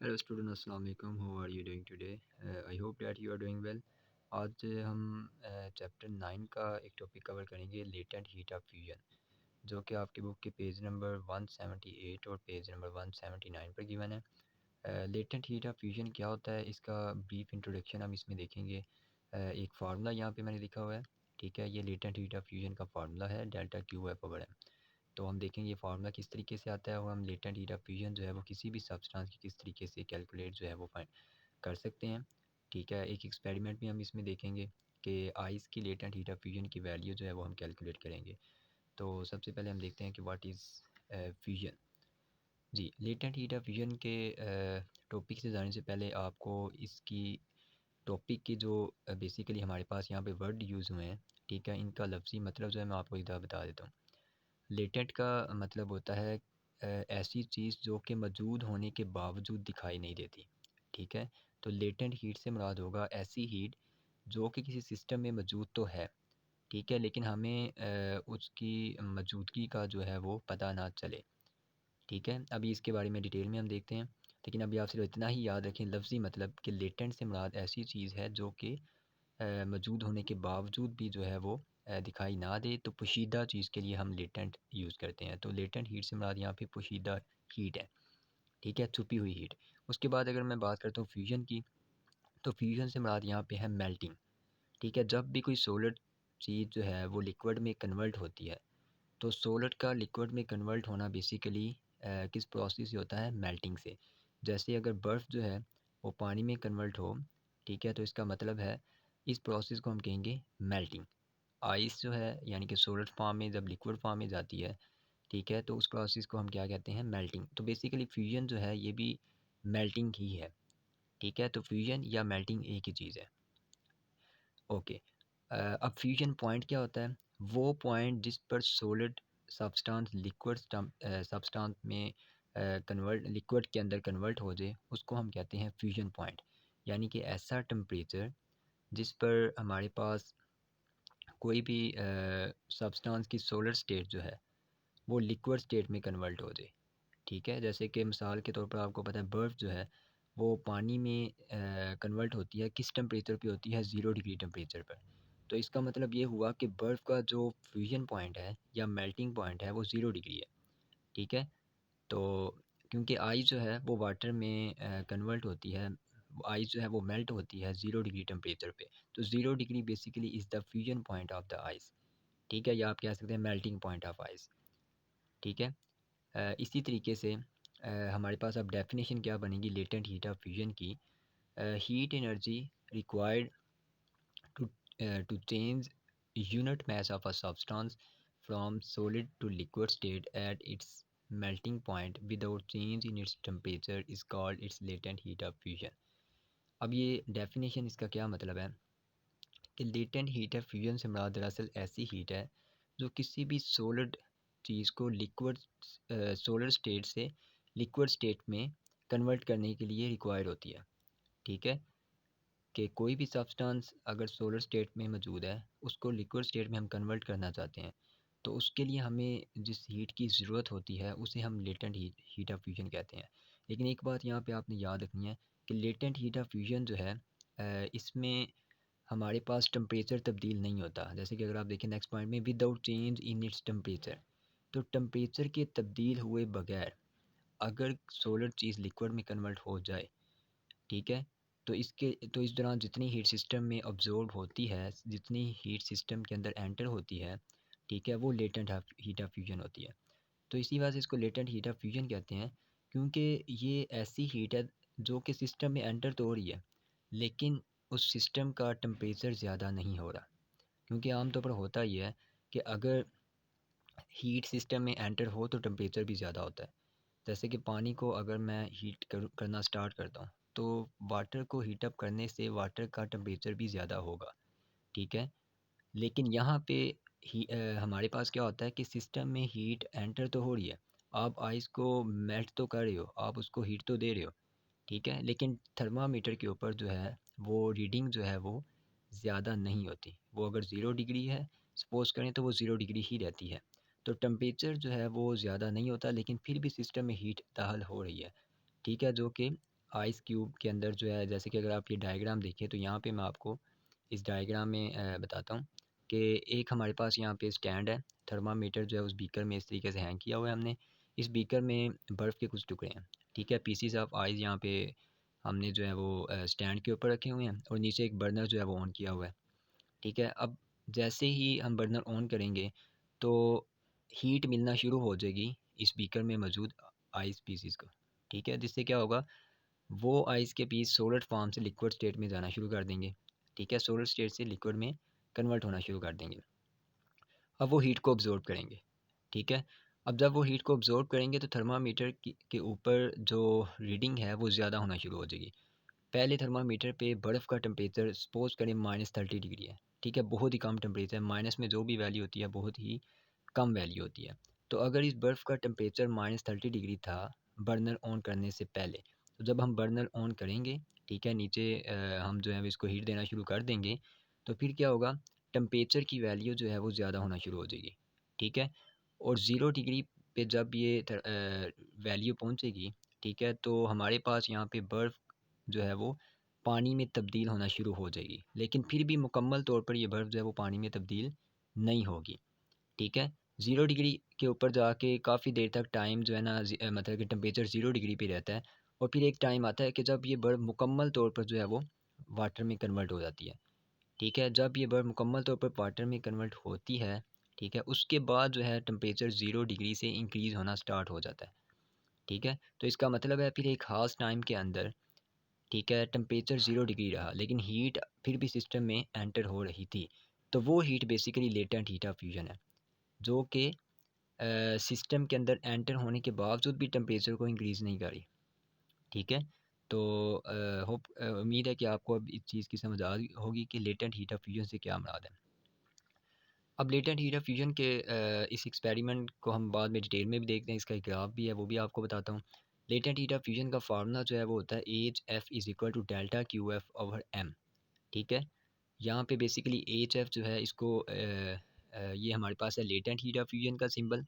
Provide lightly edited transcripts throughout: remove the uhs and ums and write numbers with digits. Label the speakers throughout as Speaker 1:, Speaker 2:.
Speaker 1: Hello student, अस्सलाम वालेकुम। How are you doing today? I hope that you are doing well. आज हम chapter 9 का एक टॉपिक कवर करेंगे, लेटेंट हीट ऑफ फ्यूजन, जो कि आपकी बुक के पेज नंबर 178 और पेज नंबर 179 पर गिवन है। लेटेंट हीट ऑफ फ्यूजन क्या होता है, इसका ब्रीफ इंट्रोडक्शन हम इसमें देखेंगे। एक फार्मूला यहाँ पे मैंने लिखा हुआ है, ठीक है। ये लेटेंट हीट ऑफ फ्यूजन का फार्मूला है, डेल्टा क्यू है पावर एम। तो हम देखेंगे ये फार्मूला किस तरीके से आता है और हम लेटेंट हीट ऑफ फ्यूजन जो है वो किसी भी सब्सटेंस की किस तरीके से कैलकुलेट जो है वो फाइंड कर सकते हैं, ठीक है। एक एक्सपेरिमेंट भी हम इसमें देखेंगे कि आइस की लेटेंट हीट ऑफ फ्यूजन की वैल्यू जो है वो हम कैलकुलेट करेंगे। तो सबसे पहले हम देखते हैं कि व्हाट इज़ फ्यूजन। जी, लेटेंट हीट ऑफ फ्यूजन के टॉपिक से जाने से पहले आपको इसकी टॉपिक की जो बेसिकली हमारे पास यहाँ पे वर्ड यूज़ हुए हैं, ठीक है, इनका लफ्ज़ी मतलब जो है मैं आपको इधर बता देता हूँ। लेटेंट का मतलब होता है ऐसी चीज़ जो कि मौजूद होने के बावजूद दिखाई नहीं देती, ठीक है। तो लेटेंट हीट से मुराद होगा ऐसी हीट जो कि किसी सिस्टम में मौजूद तो है, ठीक है, लेकिन हमें उसकी मौजूदगी का जो है वो पता ना चले, ठीक है। अभी इसके बारे में डिटेल में हम देखते हैं, लेकिन अभी आप सिर्फ इतना ही याद रखें लफ्ज़ी मतलब कि लेटेंट से मुराद ऐसी चीज़ है जो कि मौजूद होने के बावजूद भी जो है वो दिखाई ना दे। तो पोशीदा चीज़ के लिए हम लेटेंट यूज़ करते हैं। तो लेटेंट हीट से मुराद यहाँ पे पोशीदा हीट है, ठीक है, छुपी हुई हीट। उसके बाद अगर मैं बात करता हूँ फ्यूजन की, तो फ्यूजन से मुराद यहाँ पे है मेल्टिंग, ठीक है। जब भी कोई सॉलिड चीज़ जो है वो लिक्विड में कन्वर्ट होती है, तो सॉलिड का लिक्विड में कन्वर्ट होना बेसिकली किस प्रोसेस से होता है, मेल्टिंग से। जैसे अगर बर्फ़ जो है वो पानी में कन्वर्ट हो, ठीक है, तो इसका मतलब है इस प्रोसेस को हम कहेंगे मेल्टिंग। आइस जो है यानी कि सॉलिड फॉर्म में जब लिक्विड फॉर्म में जाती है, ठीक है, तो उस प्रोसेस को हम क्या कहते हैं, मेल्टिंग। तो बेसिकली फ्यूजन जो है ये भी मेल्टिंग ही है, ठीक है। तो फ्यूजन या मेल्टिंग एक ही चीज़ है, ओके। अब फ्यूजन पॉइंट क्या होता है, वो पॉइंट जिस पर सॉलिड सब्सटेंस लिक्विड सब्सटेंस में कन्वर्ट लिक्विड के अंदर कन्वर्ट हो जाए, उसको हम कहते हैं फ्यूजन पॉइंट। यानी कि ऐसा टेम्परेचर जिस पर हमारे पास कोई भी सब्सटेंस की सॉलिड स्टेट जो है वो लिक्विड स्टेट में कन्वर्ट हो जाए, ठीक है। जैसे कि मिसाल के तौर पर आपको पता है बर्फ़ जो है वो पानी में कन्वर्ट होती है, किस टेम्परेचर पे होती है, 0 डिग्री टेम्परेचर पर। तो इसका मतलब ये हुआ कि बर्फ़ का जो फ्यूजन पॉइंट है या मेल्टिंग पॉइंट है वो 0 डिग्री है, ठीक है। तो क्योंकि आइस जो है वो वाटर में कन्वर्ट होती है, आइस जो है वो मेल्ट होती है 0 डिग्री टेम्परेचर पे। तो 0 degree basically is the fusion point of the ice, ठीक है, या आप कह सकते हैं मेल्टिंग पॉइंट ऑफ आइस, ठीक है। इसी तरीके से हमारे पास अब डेफिनेशन क्या बनेगी लेटेंट हीट ऑफ फ्यूजन की, heat energy required to to change unit mass of a substance from solid to liquid state at its melting point without change in its temperature is called its latent heat of fusion. अब ये definition इसका क्या मतलब है कि latent heat of fusion से मुराद दरअसल ऐसी हीट है जो किसी भी सॉलिड चीज़ को लिक्विड सॉलिड स्टेट से लिक्विड स्टेट में कन्वर्ट करने के लिए रिक्वायर होती है, ठीक है। कि कोई भी सब्सटेंस अगर सॉलिड स्टेट में मौजूद है उसको लिक्विड स्टेट में हम कन्वर्ट करना चाहते हैं, तो उसके लिए हमें जिस हीट की ज़रूरत होती है उसे हम लेटेंट हीट ऑफ फ्यूजन कहते हैं। लेकिन एक बात यहाँ पे आपने याद रखनी है कि लेटेंट हीट ऑफ फ्यूजन जो है इसमें हमारे पास टेम्परेचर तब्दील नहीं होता। जैसे कि अगर आप देखें नेक्स्ट पॉइंट में, without change in its temperature, तो टेम्परेचर के तब्दील हुए बगैर अगर सॉलिड चीज़ लिक्विड में कन्वर्ट हो जाए, ठीक है, तो इस दौरान जितनी हीट सिस्टम में अब्जॉर्ब होती है, जितनी हीट सिस्टम के अंदर एंटर होती है, ठीक है, वो लेटेंट हीट ऑफ फ्यूजन होती है। तो इसी वजह से इसको लेटेंट हीट ऑफ फ्यूजन कहते हैं, क्योंकि ये ऐसी हीट है जो कि सिस्टम में एंटर तो हो रही है, लेकिन उस सिस्टम का टेम्परेचर ज़्यादा नहीं हो रहा। क्योंकि आमतौर पर होता ही है कि अगर हीट सिस्टम में एंटर हो तो टेम्परेचर भी ज़्यादा होता है। जैसे कि पानी को अगर मैं करना स्टार्ट करता हूँ, तो वाटर को हीट अप करने से वाटर का टेम्परेचर भी ज़्यादा होगा, ठीक है। लेकिन यहाँ पे हमारे पास क्या होता है कि सिस्टम में हीट एंटर तो हो रही है, आप आइस को मेल्ट तो कर रहे हो, आप उसको हीट तो दे रहे हो, ठीक है, लेकिन थर्मामीटर के ऊपर जो है वो रीडिंग जो है वो ज़्यादा नहीं होती। वो अगर 0 डिग्री है सपोज़ करें तो वो 0 डिग्री ही रहती है। तो टेम्परेचर जो है वो ज़्यादा नहीं होता, लेकिन फिर भी सिस्टम में हीट दाखिल हो रही है, ठीक है, जो कि आइस क्यूब के अंदर जो है, जैसे कि अगर आप ये डायग्राम देखें तो यहाँ पे मैं आपको इस डायग्राम में बताता हूँ कि एक हमारे पास यहाँ पे स्टैंड है। थर्मामीटर जो है उस बीकर में इस तरीके से हैंग किया हुआ है हमने। इस बीकर में बर्फ़ के कुछ टुकड़े हैं, ठीक है। पीसीस ऑफ आइस यहाँ पे हमने जो है वो स्टैंड के ऊपर रखे हुए हैं और नीचे एक बर्नर जो है वो ऑन किया हुआ है, ठीक है। अब जैसे ही हम बर्नर ऑन करेंगे तो हीट मिलना शुरू हो जाएगी इस बीकर में मौजूद आइस पीसीस को, ठीक है। जिससे क्या होगा, वो आइस के पीस सॉलिड फॉर्म से लिक्विड स्टेट में जाना शुरू कर देंगे, ठीक है। सॉलिड स्टेट से लिक्विड में कन्वर्ट होना शुरू कर देंगे। अब वो हीट को ऑब्जॉर्ब करेंगे, ठीक है। अब जब वो हीट को ऑब्जॉर्ब करेंगे तो थर्मामीटर के ऊपर जो रीडिंग है वो ज़्यादा होना शुरू हो जाएगी। पहले थर्मामीटर पे बर्फ़ का टेम्परेचर सपोज करें -30 डिग्री है, ठीक है। बहुत ही कम टेम्परेचर है, माइनस में जो भी वैल्यू होती है बहुत ही कम वैल्यू होती है। तो अगर इस बर्फ़ का टेम्परेचर -30 डिग्री था बर्नर ऑन करने से पहले, तो जब हम बर्नर ऑन करेंगे, ठीक है, नीचे हम जो है इसको हीट देना शुरू कर देंगे, तो फिर क्या होगा, टेम्परेचर की वैल्यू जो है वो ज़्यादा होना शुरू हो जाएगी, ठीक है। और 0 डिग्री पे जब ये वैल्यू पहुँचेगी, ठीक है, तो हमारे पास यहाँ पे बर्फ़ जो है वो पानी में तब्दील होना शुरू हो जाएगी। लेकिन फिर भी मुकम्मल तौर पर ये बर्फ़ जो है वो पानी में तब्दील नहीं होगी, ठीक है। 0 डिग्री के ऊपर जाके काफ़ी देर तक टाइम जो है ना मतलब कि टेम्परेचर 0 डिग्री पे रहता है और फिर एक टाइम आता है कि जब ये बर्फ़ मुकम्मल तौर पर जो है वो वाटर में कन्वर्ट हो जाती है, ठीक है। जब ये बर्फ़ मुकम्मल तौर पर वाटर में कन्वर्ट होती है, ठीक है, उसके बाद जो है टेम्परेचर 0 डिग्री से इंक्रीज़ होना स्टार्ट हो जाता है, ठीक है। तो इसका मतलब है फिर एक ख़ास टाइम के अंदर, ठीक है, टेम्परेचर 0 डिग्री रहा लेकिन हीट फिर भी सिस्टम में एंटर हो रही थी। तो वो heat basically latent heat of fusion है, जो कि सिस्टम के अंदर एंटर होने के बावजूद भी टेम्परेचर को इंक्रीज़ नहीं करी, ठीक है। तो होप उम्मीद है कि आपको अब इस चीज़ की समझ आ गई होगी कि लेटेंट हीट ऑफ फ्यूजन से क्या मुराद है। अब लेटेंट हीट ऑफ फ्यूजन के इस एक्सपेरिमेंट को हम बाद में डिटेल में भी देखते हैं, इसका एक ग्राफ भी है वो भी आपको बताता हूँ। लेटेंट हीट ऑफ फ्यूजन का फार्मूला जो है वो होता है H F is equal to delta Q F over M, ठीक है। यहाँ पे बेसिकली एच एफ जो है इसको ये हमारे पास है लेटेंट हीट ऑफ फ्यूजन का सिंबल,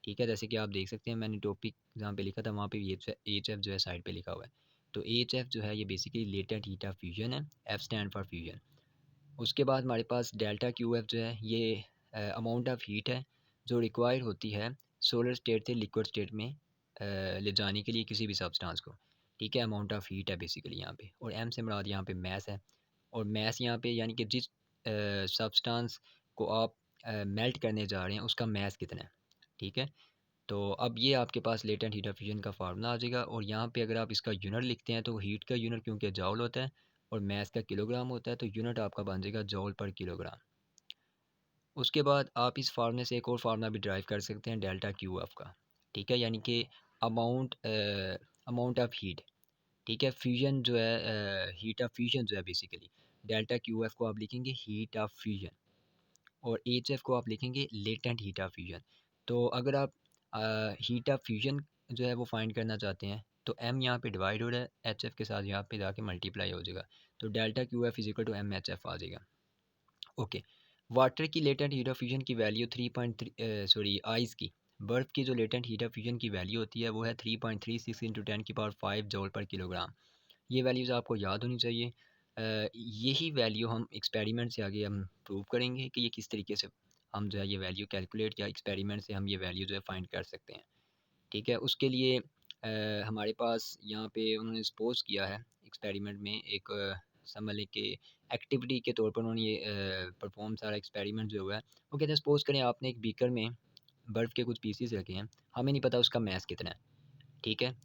Speaker 1: ठीक है। जैसे कि आप देख सकते हैं मैंने टॉपिक जहाँ पे लिखा था वहाँ पे एच एफ जो है साइड पे लिखा हुआ है। तो एच एफ जो है ये basically latent heat of fusion है, एफ स्टैंड फॉर फ्यूजन। उसके बाद हमारे पास डेल्टा क्यू एफ जो है ये अमाउंट ऑफ हीट है जो रिक्वायर होती है सोलर स्टेट से लिक्विड स्टेट में ले जाने के लिए किसी भी सब्सटेंस को, ठीक है। अमाउंट ऑफ हीट है बेसिकली यहाँ पे, और एम से मुराद यहाँ पे मैस है। और मैस यहाँ पे यानी कि जिस सब्सटेंस को आप मेल्ट करने जा रहे हैं उसका मैस कितना है, ठीक है। तो अब ये आपके पास लेटेंट हीट ऑफ फ्यूजन का फार्मूला आ जाएगा और यहाँ पे अगर आप इसका यूनिट लिखते हैं तो हीट का यूनिट क्योंकि जॉल होता है और मैस का किलोग्राम होता है तो यूनिट आपका बन जाएगा जॉल पर किलोग्राम। उसके बाद आप इस फार्मूले से एक और फार्मूला भी ड्राइव कर सकते हैं डेल्टा क्यू एफ का, ठीक है, यानी कि अमाउंट अमाउंट ऑफ हीट, ठीक है। फ्यूजन जो है हीट ऑफ फ्यूजन जो है बेसिकली डेल्टा क्यू एफ को आप लिखेंगे हीट ऑफ फ्यूजन और एच एफ को आप लिखेंगे लेटेंट हीट ऑफ फ्यूजन। तो अगर आप हीट ऑफ फ्यूजन जो है वो फाइंड करना चाहते हैं तो एम यहाँ पे डिवाइड हो रहा है एच एफ के साथ, यहाँ पे जाके मल्टीप्लाई हो जाएगा, तो delta Q F is equal to M H F आ जाएगा। ओके, वाटर की लेटेंट हीट ऑफ फ्यूजन की वैल्यू 3.3 सॉरी आइस की, बर्फ़ की जो लेटेंट हीट ऑफ फ्यूजन की वैल्यू होती है वो है 3.36 इंटू 10⁵ जॉल पर किलोग्राम। ये वैल्यूज़ आपको याद होनी चाहिए। यही वैल्यू हम एक्सपेरिमेंट से आगे हम प्रूव करेंगे कि ये किस तरीके से हम जो है ये वैल्यू कैलकुलेट या एक्सपेरिमेंट से हम ये वैल्यू जो है फाइंड कर सकते हैं, ठीक है। उसके लिए हमारे पास यहाँ पे उन्होंने सपोज किया है एक्सपेरिमेंट में एक समझ लें कि एक्टिविटी के तौर पर उन्होंने ये परफॉर्म सारा एक्सपेरिमेंट जो हुआ है। वो कहते हैं सपोज करें आपने एक बीकर में बर्फ़ के कुछ पीसीस रखे हैं, हमें नहीं पता उसका मैस कितना है, ठीक है।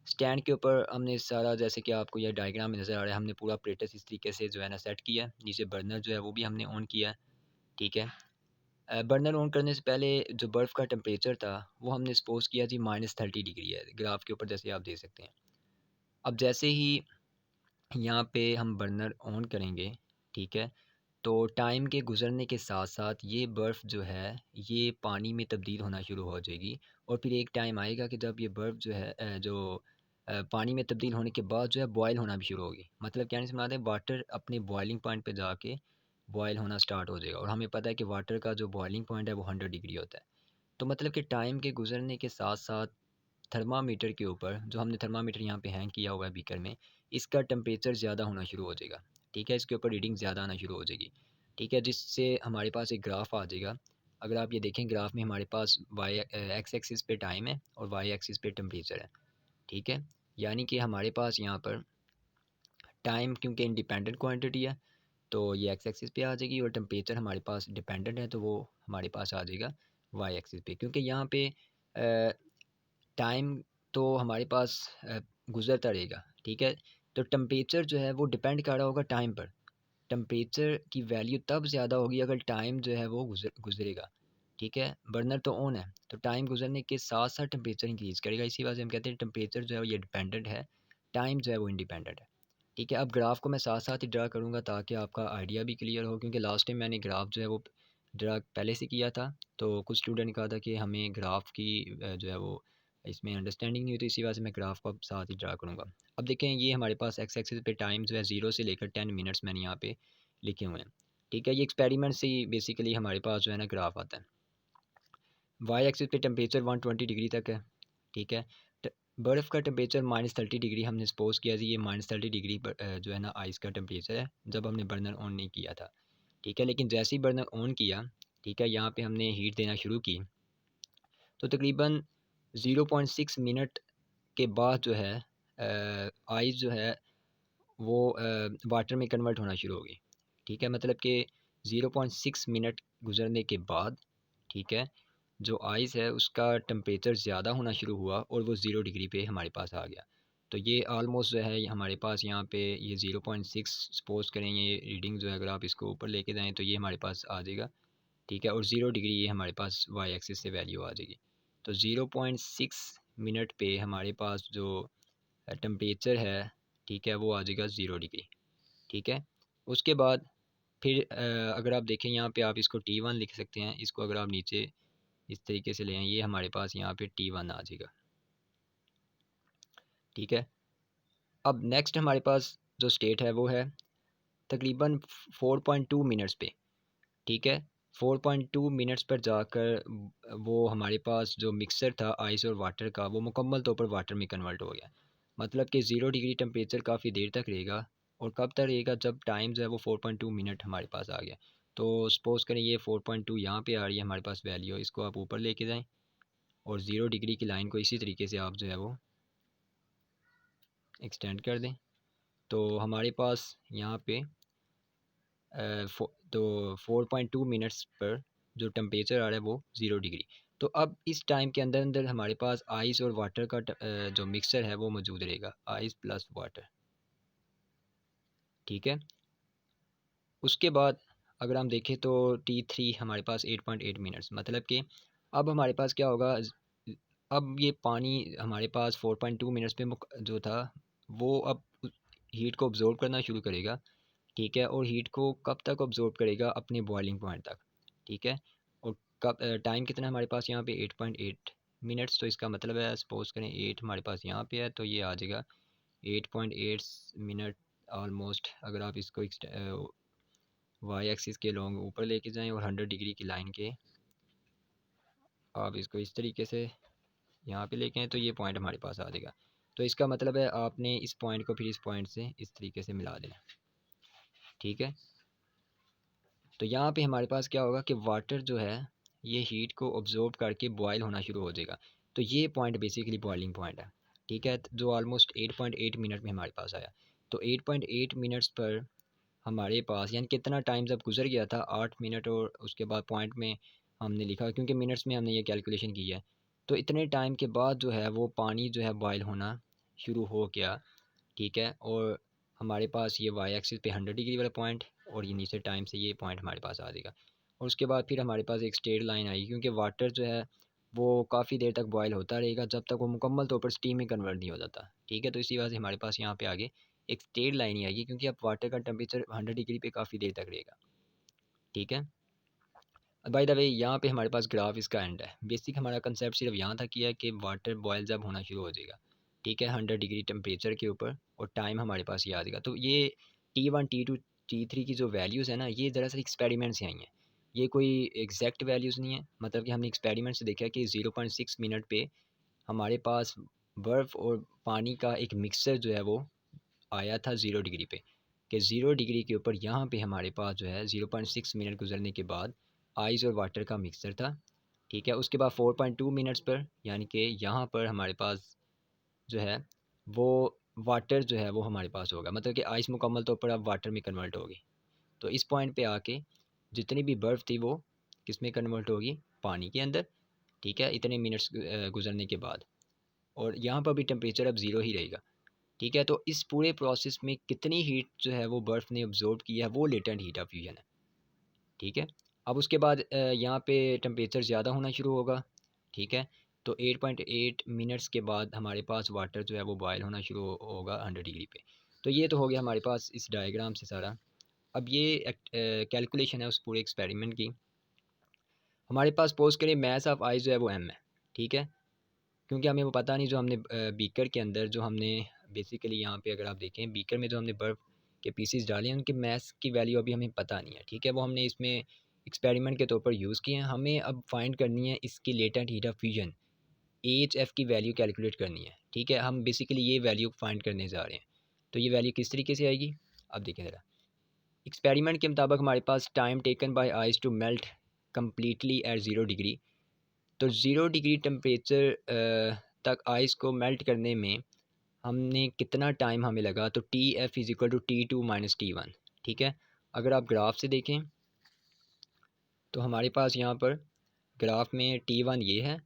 Speaker 1: स्टैंड के ऊपर हमने सारा जैसे कि आपको यह डायग्राम में नज़र आ रहा है, हमने पूरा apparatus इस तरीके से जो है ना सेट किया है। नीचे बर्नर जो है वो भी हमने ऑन किया है, ठीक है। बर्नर ऑन करने से पहले जो बर्फ़ का टेम्परेचर था वो हमने सपोज़ किया जी -30 डिग्री है, ग्राफ के ऊपर जैसे आप देख सकते हैं। अब जैसे ही यहाँ पे हम बर्नर ऑन करेंगे, ठीक है, तो टाइम के गुज़रने के साथ-साथ ये बर्फ़ जो है, ये पानी में तब्दील होना शुरू हो जाएगी और फिर एक टाइम आएगा कि जब ये बर्फ़ जो है पानी में तब्दील होने के बाद जो है बॉयल होना भी शुरू होगी। मतलब कहने से मुराद है वाटर अपने बॉइलिंग पॉइंट पे जाके बॉयल होना स्टार्ट हो जाएगा और हमें पता है कि वाटर का जो बॉइलिंग पॉइंट है वो 100 डिग्री होता है। तो मतलब कि टाइम के गुज़रने के साथ-साथ थर्मामीटर के ऊपर, जो हमने थर्मामीटर यहाँ पे हैंग किया हुआ है बीकर में, इसका टेम्परेचर ज़्यादा होना शुरू हो जाएगा। ठीक है, इसके ऊपर रीडिंग ज़्यादा आना शुरू हो जाएगी। ठीक है, जिससे हमारे पास एक ग्राफ आ जाएगा। अगर आप ये देखें ग्राफ में हमारे पास एक्स एक्सिस पे टाइम है और वाई एक्सिस पे टेम्परेचर है। ठीक है, यानी कि हमारे पास यहाँ पर टाइम क्योंकि इंडिपेंडेंट क्वांटिटी है तो ये एक्स एक्सिस पे आ जाएगी, और टेम्परेचर हमारे पास डिपेंडेंट है तो वो हमारे पास आ जाएगा वाई एक्सिस पे। क्योंकि यहाँ पे टाइम तो हमारे पास गुजरता रहेगा। ठीक है, तो टेम्परेचर जो है वो डिपेंड कर रहा होगा टाइम पर। टेम्परेचर की वैल्यू तब ज़्यादा होगी अगर टाइम जो है वो गुजरेगा। ठीक है, बर्नर तो ऑन है तो टाइम गुजरने के साथ साथ टेम्परेचर इंक्रीज़ करेगा। इसी वजह से हम कहते हैं टेम्परेचर जो है ये डिपेंडेंट है, टाइम जो है वो इंडिपेंडेंट है। ठीक है, अब ग्राफ को मैं साथ साथ ही ड्रा करूँगा ताकि आपका आइडिया भी क्लियर हो, क्योंकि लास्ट टाइम मैंने ग्राफ जो है वो ड्रा पहले से किया था, तो कुछ स्टूडेंट ने कहा था कि हमें ग्राफ की जो है वो इसमें अंडरस्टैंडिंग नहीं होती, इसी वजह से मैं ग्राफ को अब साथ ही ड्रा करूँगा। अब देखें ये हमारे पास एक्स एक्सिस पे टाइम जो है 0 से लेकर 10 मिनट्स मैंने यहाँ पे लिखे हुए हैं। ठीक है, ये एक्सपेरिमेंट से ही बेसिकली हमारे पास जो है ना ग्राफ आता है। वाई एक्सिस पे टेम्परेचर 120 डिग्री तक है। ठीक है, बर्फ़ का टेम्परेचर -30 डिग्री हमने सपोज़ किया जी, ये -30 डिग्री पर जो है ना आइस का टेम्परेचर है जब हमने बर्नर ऑन नहीं किया था। ठीक है, लेकिन जैसे ही बर्नर ऑन किया, ठीक है, यहाँ पे हमने हीट देना शुरू की, तो तकरीबन 0.6 मिनट के बाद जो है आइस जो है वो वाटर में कन्वर्ट होना शुरू होगी। ठीक है, मतलब कि 0.6 मिनट गुजरने के बाद, ठीक है, जो आइस है उसका टेम्परेचर ज़्यादा होना शुरू हुआ और वो 0 डिग्री पे हमारे पास आ गया। तो ये ऑलमोस्ट जो है हमारे पास यहाँ पे ये 0.6 सपोज़ करें, ये रीडिंग जो है अगर आप इसको ऊपर लेके जाएँ तो ये हमारे पास आ जाएगा। ठीक है, और 0 डिग्री ये हमारे पास वाई एक्सिस से वैल्यू आ जाएगी। तो 0.6 मिनट पे हमारे पास जो टेम्परेचर है, ठीक है, वो आ जाएगा 0 डिग्री। ठीक है, उसके बाद फिर अगर आप देखें यहाँ पे आप इसको T1 लिख सकते हैं। इसको अगर आप नीचे इस तरीके से ले आएँ, ये हमारे पास यहाँ पे T1 आ जाएगा। ठीक है, अब नेक्स्ट हमारे पास जो स्टेट है वो है तकरीबन 4.2 मिनट्स पे। ठीक है, 4.2 मिनट्स पर जाकर वो हमारे पास जो मिक्सचर था आइस और वाटर का वो मुकम्मल तौर पर वाटर में कन्वर्ट हो गया। मतलब कि 0 डिग्री टेम्परेचर काफ़ी देर तक रहेगा, और कब तक रहेगा, जब टाइम जो है वो 4.2 मिनट हमारे पास आ गया। तो सपोज़ करें ये 4.2 यहाँ पे आ रही है हमारे पास वैल्यू, इसको आप ऊपर लेके जाएँ और 0 डिग्री की लाइन को इसी तरीके से आप जो है वो एक्सटेंड कर दें। तो हमारे पास यहाँ पे तो 4.2 मिनट्स पर जो टेम्परेचर आ रहा है वो 0 डिग्री। तो अब इस टाइम के अंदर अंदर हमारे पास आइस और वाटर का जो मिक्सचर है वो मौजूद रहेगा, आइस प्लस वाटर। ठीक है, उसके बाद अगर हम देखें तो T3 हमारे पास 8.8 मिनट्स, मतलब कि अब हमारे पास क्या होगा, अब ये पानी हमारे पास 4.2 मिनट्स पे जो था वो अब हीट को ऑब्जॉर्व करना शुरू करेगा। ठीक है, और हीट को कब तक ऑब्जॉर्व करेगा, अपने बॉइलिंग पॉइंट तक। ठीक है, और कब टाइम कितना है हमारे पास यहाँ पे 8.8 मिनट्स, तो इसका मतलब है सपोज करें 8 हमारे पास यहाँ पे है तो ये आ जाएगा 8.8 मिनट ऑलमोस्ट। अगर आप इसको वाई एक्सिस के लॉन्ग ऊपर लेके जाएं और 100 डिग्री की लाइन के आप इसको इस तरीके से यहाँ पे लेके आएँ तो ये पॉइंट हमारे पास आ जाएगा। तो इसका मतलब है आपने इस पॉइंट को फिर इस पॉइंट से इस तरीके से मिला देना। ठीक है, तो यहाँ पे हमारे पास क्या होगा कि वाटर जो है ये हीट को ऑब्जॉर्व करके बॉयल होना शुरू हो जाएगा। तो ये पॉइंट बेसिकली बॉइलिंग पॉइंट है। ठीक है, जो ऑलमोस्ट 8.8 मिनट में हमारे पास आया। तो 8.8 मिनट्स पर हमारे पास यानी कितना टाइम जब गुजर गया था, 8 मिनट, और उसके बाद पॉइंट में हमने लिखा क्योंकि मिनट्स में हमने ये कैलकुलेशन की है। तो इतने टाइम के बाद जो है वो पानी जो है बॉयल होना शुरू हो गया। ठीक है, और हमारे पास ये वाई एक्सिस पे 100 डिग्री वाला पॉइंट, और ये नीचे टाइम से ये पॉइंट हमारे पास आ जाएगा। और उसके बाद फिर हमारे पास एक स्ट्रेट लाइन आएगी, क्योंकि वाटर जो है वो काफ़ी देर तक बॉयल होता रहेगा जब तक वो मुकम्मल तौर पर स्टीम में कन्वर्ट नहीं हो जाता। ठीक है, तो इसी वजह से हमारे पास यहाँ पे आगे एक स्ट्रेट लाइन ही आएगी, क्योंकि अब वाटर का टेम्परेचर 100 डिग्री पे काफ़ी देर तक रहेगा। ठीक है, बाय द वे यहाँ पे हमारे पास ग्राफ इसका एंड है। बेसिक हमारा कंसेप्ट सिर्फ यहाँ तक किया है कि वाटर बॉयल जब होना शुरू हो जाएगा, ठीक है, 100 डिग्री टेम्परेचर के ऊपर, और टाइम हमारे पास ये आ जाएगा। तो ये T1 T2 T3 की जो वैल्यूज़ है ना, ये दरअसल एक्सपेरिमेंट से आई हैं। ये कोई एग्जैक्ट वैल्यूज़ नहीं है, मतलब कि हमने एक्सपेरिमेंट से देखा कि 0.6 मिनट पे हमारे पास बर्फ़ और पानी का एक मिक्सचर जो है वो आया था 0 डिग्री पे, कि 0 डिग्री के ऊपर यहाँ पे हमारे पास जो है 0.6 मिनट गुजरने के बाद आइस और वाटर का मिक्सचर था। ठीक है, उसके बाद 4.2 मिनट्स पर यानी कि यहाँ पर हमारे पास जो है वो वाटर जो है वो हमारे पास होगा, मतलब कि आइस मुकम्मल तौर पर अब वाटर में कन्वर्ट होगी। तो इस पॉइंट पे आके जितनी भी बर्फ़ थी वो किस में कन्वर्ट होगी, पानी के अंदर। ठीक है, इतने मिनट्स गुजरने के बाद, और यहाँ पर भी टेम्परेचर अब ज़ीरो ही रहेगा। ठीक है, तो इस पूरे प्रोसेस में कितनी हीट जो है वो बर्फ़ ने अब्जॉर्ब की है, वो लेटेंट हीट ऑफ फ्यूजन है। ठीक है, अब उसके बाद यहाँ पे टेम्परेचर ज़्यादा होना शुरू होगा। ठीक है, तो 8.8 मिनट्स के बाद हमारे पास वाटर जो है वो बॉयल होना शुरू होगा 100 डिग्री पे। तो ये तो हो गया हमारे पास इस डायग्राम से सारा। अब ये कैलकुलेशन है उस पूरे एक्सपेरिमेंट की। हमारे पास सपोज़ करें मास ऑफ आइस जो है वो m है। ठीक है, क्योंकि हमें वो पता नहीं, जो हमने बीकर के अंदर जो हमने बेसिकली यहाँ पे अगर आप देखें बीकर में जो हमने बर्फ़ के पीसेस डाले हैं उनके मास की वैल्यू अभी हमें पता नहीं है। ठीक है, वो हमने इसमें एक्सपेरिमेंट के तौर पर यूज़ किए हैं। हमें अब फाइंड करनी है इसकी latent heat of fusion AHF की वैल्यू कैलकुलेट करनी है। ठीक है, हम बेसिकली ये वैल्यू फाइंड करने जा रहे हैं। तो ये वैल्यू किस तरीके से आएगी, अब देखें ज़रा। एक्सपेरिमेंट के मुताबिक हमारे पास time taken by ice to melt completely at 0 degree. तो 0 डिग्री टेम्परेचर तक आइस को मेल्ट करने में हमने कितना टाइम हमें लगा, तो TF is equal to T2 minus T1। ठीक है, अगर आप ग्राफ से देखें तो हमारे पास यहाँ पर ग्राफ में T1 ये है।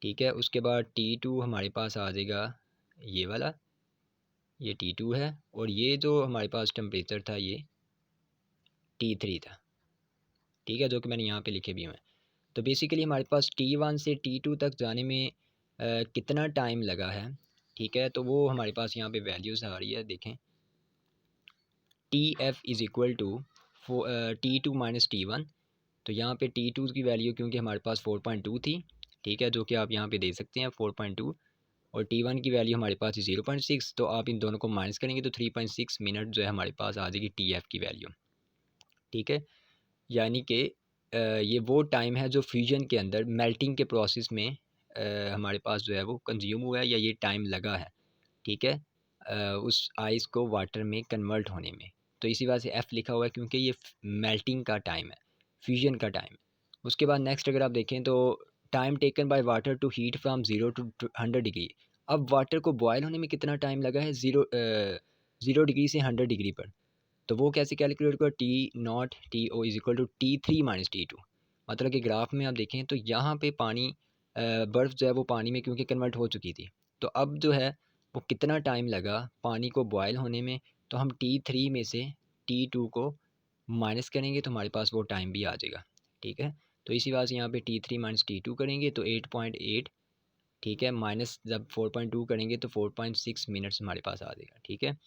Speaker 1: ठीक है, उसके बाद T2 हमारे पास आ जाएगा ये वाला, ये T2 है, और ये जो हमारे पास टेम्परेचर था ये T3 था। ठीक है, जो कि मैंने यहाँ पे लिखे भी हुए हैं। तो बेसिकली हमारे पास T1 से T2 तक जाने में कितना टाइम लगा है। ठीक है, तो वो हमारे पास यहाँ पे वैल्यूज़ आ रही है, देखें। TF is equal to T2 minus T1। तो यहाँ पे T2 की वैल्यू क्योंकि हमारे पास 4.2 थी। ठीक है, जो कि आप यहाँ पे दे सकते हैं 4.2, और T1 की वैल्यू हमारे पास 0.6। तो आप इन दोनों को माइनस करेंगे तो 3.6 मिनट जो है हमारे पास आ जाएगी TF की वैल्यू। ठीक है, यानी कि ये वो टाइम है जो फ्यूजन के अंदर मेल्टिंग के प्रोसेस में हमारे पास जो है वो कंज्यूम हुआ है, या ये टाइम लगा है। ठीक है, उस आइस को वाटर में कन्वर्ट होने में। तो इसी वजह से F लिखा हुआ है, क्योंकि ये मेल्टिंग का टाइम है, फ्यूजन का टाइम। उसके बाद नेक्स्ट अगर आप देखें तो time taken by water to heat from 0 to 100 degree. अब वाटर को बॉयल होने में कितना टाइम लगा है, 0 डिग्री से 100 डिग्री पर। तो वो कैसे कैलकुलेट करो, T0 is equal to T3 minus T2। मतलब कि ग्राफ में आप देखें तो यहाँ पे पानी बर्फ़ जो है वो पानी में क्योंकि कन्वर्ट हो चुकी थी। तो अब जो है वो कितना टाइम लगा पानी को बॉयल होने में, तो हम T3 में से T2 को माइनस करेंगे तो हमारे पास वो टाइम भी आ जाएगा। ठीक है, तो इसी वजह से यहाँ पे T3 माइनस T2 करेंगे तो 8.8। ठीक है, माइनस जब 4.2 करेंगे तो 4.6 मिनट्स हमारे पास आ जाएगा। ठीक है,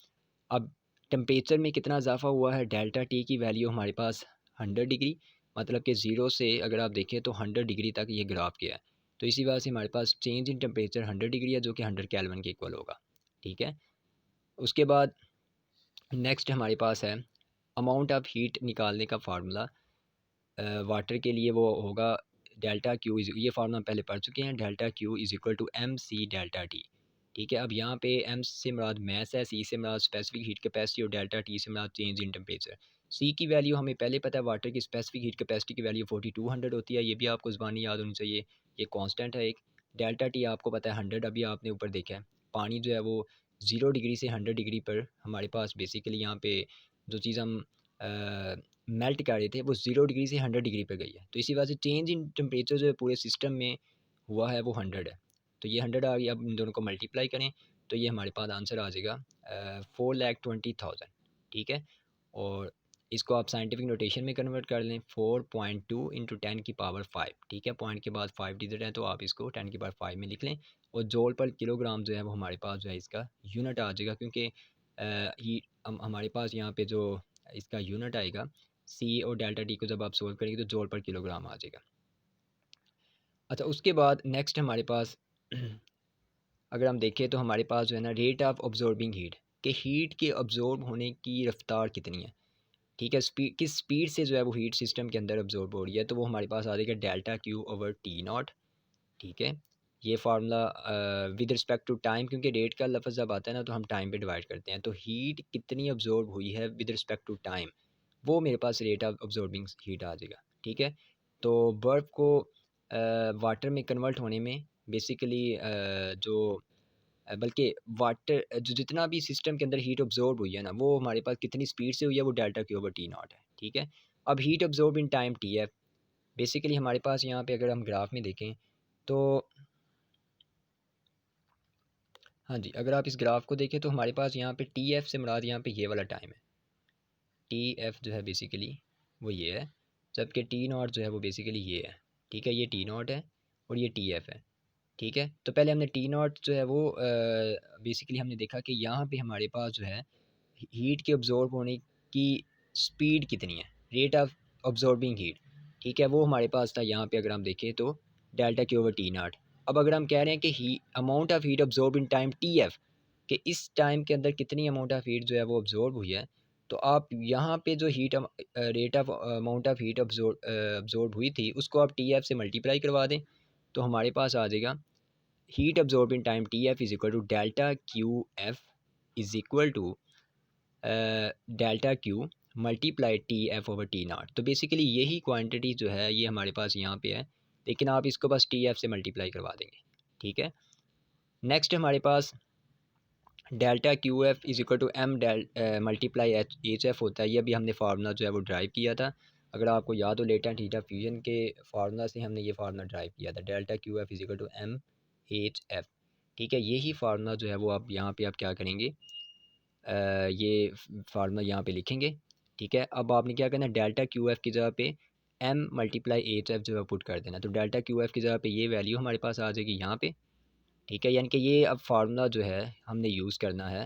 Speaker 1: अब टेम्परेचर में कितना इजाफा हुआ है, डेल्टा टी की वैल्यू हमारे पास 100 डिग्री, मतलब कि 0 से अगर आप देखें तो 100 डिग्री तक ये ग्राफ गया है। तो इसी वजह से हमारे पास चेंज इन टेम्परेचर 100 डिग्री है, जो कि 100 केल्विन के इक्वल होगा। ठीक है, उसके बाद नेक्स्ट हमारे पास है अमाउंट ऑफ हीट निकालने का फार्मूला। वाटर के लिए वो होगा डेल्टा क्यू इज़, ये फार्मूला हम पहले पढ़ चुके हैं, delta Q is equal to M C delta T. ठीक है, अब यहाँ पे एम से मुराद मैस है, सी से मुराद स्पेसिफिक हीट कैपेसिटी, और डेल्टा टी से मुराद चेंज इन टेम्परेचर। सी की वैल्यू हमें पहले पता है, वाटर की स्पेसिफिक हीट कैपेसिटी की वैल्यू 4200 होती है, ये भी आपको ज़बानी याद होनी चाहिए, ये कांस्टेंट है एक। डेल्टा टी आपको पता है 100, अभी आपने ऊपर देखा है। पानी जो है वो 0 डिग्री से 100 डिग्री पर हमारे पास बेसिकली यहाँ पे जो चीज़ हम मेल्ट कर रहे थे वो 0 डिग्री से 100 डिग्री पे गई है। तो इसी वजह से चेंज इन टेम्परेचर जो है पूरे सिस्टम में हुआ है वो 100 है। तो ये 100 आ गई, अब इन दोनों को मल्टीप्लाई करें तो ये हमारे पास आंसर आ जाएगा 4,20,000। ठीक है, और इसको आप साइंटिफिक नोटेशन में कन्वर्ट कर लें, 4.2 इंटू 10 की पावर 5। ठीक है, पॉइंट के बाद 5 डिजिट है तो आप इसको 10 की पावर 5 में लिख लें, और जॉल पर किलोग्राम जो है वो हमारे पास जो है इसका यूनिट आ जाएगा, क्योंकि हमारे पास यहाँ पे जो इसका यूनिट आएगा सी और डेल्टा टी को जब आप सोल्व करेंगे तो जॉल पर किलोग्राम आ जाएगा। अच्छा, उसके बाद नेक्स्ट हमारे पास अगर हम देखें तो हमारे पास जो है ना रेट ऑफ ऑब्जॉर्बिंग हीट, कि हीट के ऑब्जॉर्ब होने की रफ्तार कितनी है। ठीक है, स्पीड, किस स्पीड से जो है वो हीट सिस्टम के अंदर ऑब्जॉर्ब हो रही है, तो वो हमारे पास आ जाएगा डेल्टा क्यू ओवर T0। ठीक है, ये formula with respect to time, क्योंकि रेट का लफ्ज़ जब आता है ना तो हम टाइम पे डिवाइड करते हैं। तो हीट कितनी अब्जॉर्ब हुई है विद रिस्पेक्ट टू टाइम, वो मेरे पास रेट ऑफ अब्जॉर्बिंग हीट आ जाएगा। ठीक है, तो बर्फ़ को वाटर में कन्वर्ट होने में बेसिकली जो बल्कि वाटर जो जितना भी सिस्टम के अंदर हीट अब्जॉर्ब हुई है ना, वो हमारे पास कितनी स्पीड से हुई है, वो delta Q over T not है। ठीक है, अब heat absorb in time T F, basically हमारे पास यहाँ पे अगर हम ग्राफ में देखें तो हाँ जी, अगर आप इस ग्राफ को देखें तो हमारे पास यहाँ पे टी एफ से मुराद यहाँ पे ये वाला टाइम है। टी एफ जो है बेसिकली वो ये है, जबकि टी नॉट जो है वो बेसिकली ये है। ठीक है, ये टी नॉट है और ये टी एफ है। ठीक है, तो पहले हमने टी नॉट जो है वो बेसिकली हमने देखा कि यहाँ पे हमारे पास जो है हीट के अब्जॉर्ब होने की स्पीड कितनी है, रेट ऑफ अब्जॉर्बिंग हीट। ठीक है, वो हमारे पास था यहाँ पे अगर हम देखें तो delta Q over T not. अब अगर हम कह रहे हैं कि amount of heat absorb in time T F, कि इस टाइम के अंदर कितनी अमाउंट ऑफ हीट जो है वो अब्जॉर्ब हुई है, तो आप यहाँ पे जो heat rate of amount of heat absorb हुई थी उसको आप टी एफ से मल्टीप्लाई करवा दें, तो हमारे पास आ जाएगा heat absorb in time T F is equal to delta Q F is equal to delta Q multiply T F over T naught. तो बेसिकली यही क्वांटिटी जो है ये हमारे पास यहाँ पे है, लेकिन आप इसको बस टी एफ से मल्टीप्लाई करवा देंगे। ठीक है, नेक्स्ट हमारे पास delta Q F is equal to M multiply H F होता है। ये भी हमने फार्मूला जो है वो ड्राइव किया था, अगर आपको याद हो लेटेंट हीट ऑफ फ्यूजन के फार्मूला से हमने ये फार्मूला ड्राइव किया था, delta Q F is equal to M H F. ठीक है, यही फार्मूला जो है वो आप यहाँ पे आप क्या करेंगे, ये फार्मूला यहाँ पे लिखेंगे। ठीक है, अब आपने क्या करना है, डेल्टा क्यू एफ की जगह पे एम मल्टीप्लाई एच एफ जो है पुट कर देना। तो डेल्टा क्यू एफ की जगह पे ये वैल्यू हमारे पास आ जाएगी यहाँ पे। ठीक है, यानी कि ये अब फार्मूला जो है हमने यूज़ करना है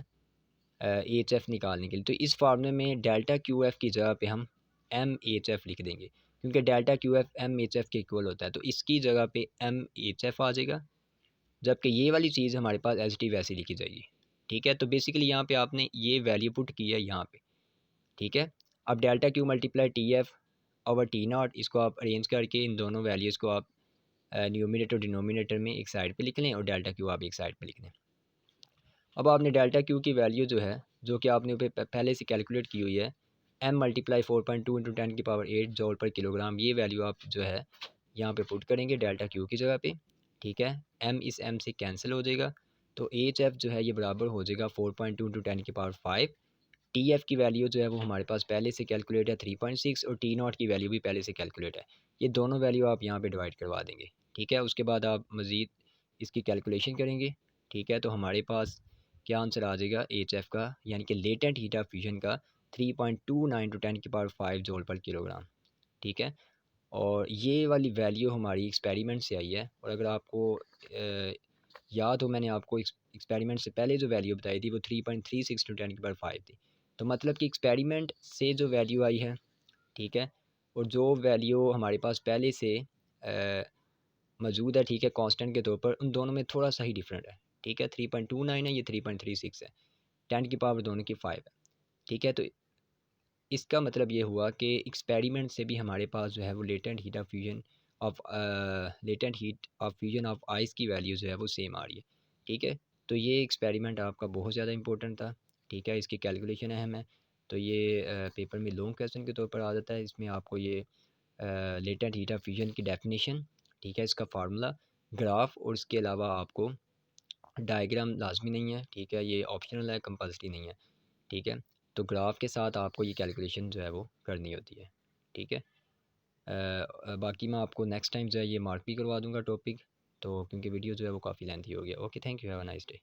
Speaker 1: एच एफ निकालने के लिए। तो इस फार्मूले में डेल्टा क्यू एफ की जगह पे हम एम एच एफ लिख देंगे, क्योंकि delta Q F M H F के इक्वल होता है, तो इसकी जगह पे एम एच एफ आ जाएगा, जबकि ये वाली चीज़ हमारे पास एच टी वैसी लिखी जाएगी। ठीक है, तो बेसिकली यहाँ पे आपने ये वैल्यू पुट की है यहाँ पे। ठीक है, अब delta Q multiply T F over T not, इसको आप अरेंज करके इन दोनों वैल्यूज़ को आप न्यूमिनेटर डिनोमिनेटर में एक साइड पे लिख लें और डेल्टा क्यू आप एक साइड पे लिख लें। अब आपने डेल्टा क्यू की वैल्यू जो है, जो कि आपने पहले से कैलकुलेट की हुई है, एम मल्टीप्लाई 4.2 इंटू 10⁸ जॉल पर किलोग्राम, ये वैल्यू आप जो है यहाँ पे पुट करेंगे डेल्टा क्यू की जगह पे। ठीक है, एम इस एम से कैंसिल हो जाएगा, तो एच एफ जो है ये बराबर हो जाएगा 4.2 इंटू 10⁵। टी एफ की वैल्यू जो है वो हमारे पास पहले से कैलकुलेट है 3.6, और टी नॉट की वैल्यू भी पहले से कैलकुलेट है। ये दोनों वैल्यू आप यहाँ पे डिवाइड करवा देंगे। ठीक है, उसके बाद आप मज़ीद इसकी कैलकुलेशन करेंगे। ठीक है, तो हमारे पास क्या आंसर आ जाएगा एच एफ का, यानी कि लेटेंट हीट ऑफ फ्यूजन का 3.29 इंटू 10⁵ जूल पर किलोग्राम। ठीक है, और ये वाली वैल्यू हमारी एक्सपेरिमेंट से आई है, और अगर आपको याद हो मैंने आपको एक्सपेरिमेंट से पहले जो वैल्यू बताई थी वो 3.36 टू 10⁵ थी। तो मतलब कि एक्सपेरिमेंट से जो वैल्यू आई है, ठीक है, और जो वैल्यू हमारे पास पहले से मौजूद है, ठीक है, कांस्टेंट के तौर पर, उन दोनों में थोड़ा सा ही डिफरेंट है। ठीक है, 3.29 है, ये 3.36 है, 10 की पावर दोनों की 5 है। ठीक है, तो इसका मतलब ये हुआ कि एक्सपेरिमेंट से भी हमारे पास जो है वो latent heat of fusion of ice की वैल्यू जो है वो सेम आ रही है। ठीक है, तो ये एक्सपेरिमेंट आपका बहुत ज़्यादा इंपॉर्टेंट था। ठीक है, इसकी कैलकुलेशन अहम है, तो ये पेपर में लॉन्ग क्वेश्चन के तौर पर आ जाता है। इसमें आपको ये लेटेंट हीट ऑफ फ्यूजन की डेफिनेशन, ठीक है, इसका फार्मूला, ग्राफ, और इसके अलावा आपको डायग्राम लाजमी नहीं है। ठीक है, ये ऑप्शनल है, कंपल्सरी नहीं है। ठीक है, तो ग्राफ के साथ आपको ये कैलकुलेशन जो है वो करनी होती है। ठीक है, बाकी मैं आपको नेक्स्ट टाइम जो है ये मार्क भी करवा दूंगा टॉपिक, तो क्योंकि वीडियो जो है वो काफ़ी लेंथी हो गया। Okay, thank you, have a nice day.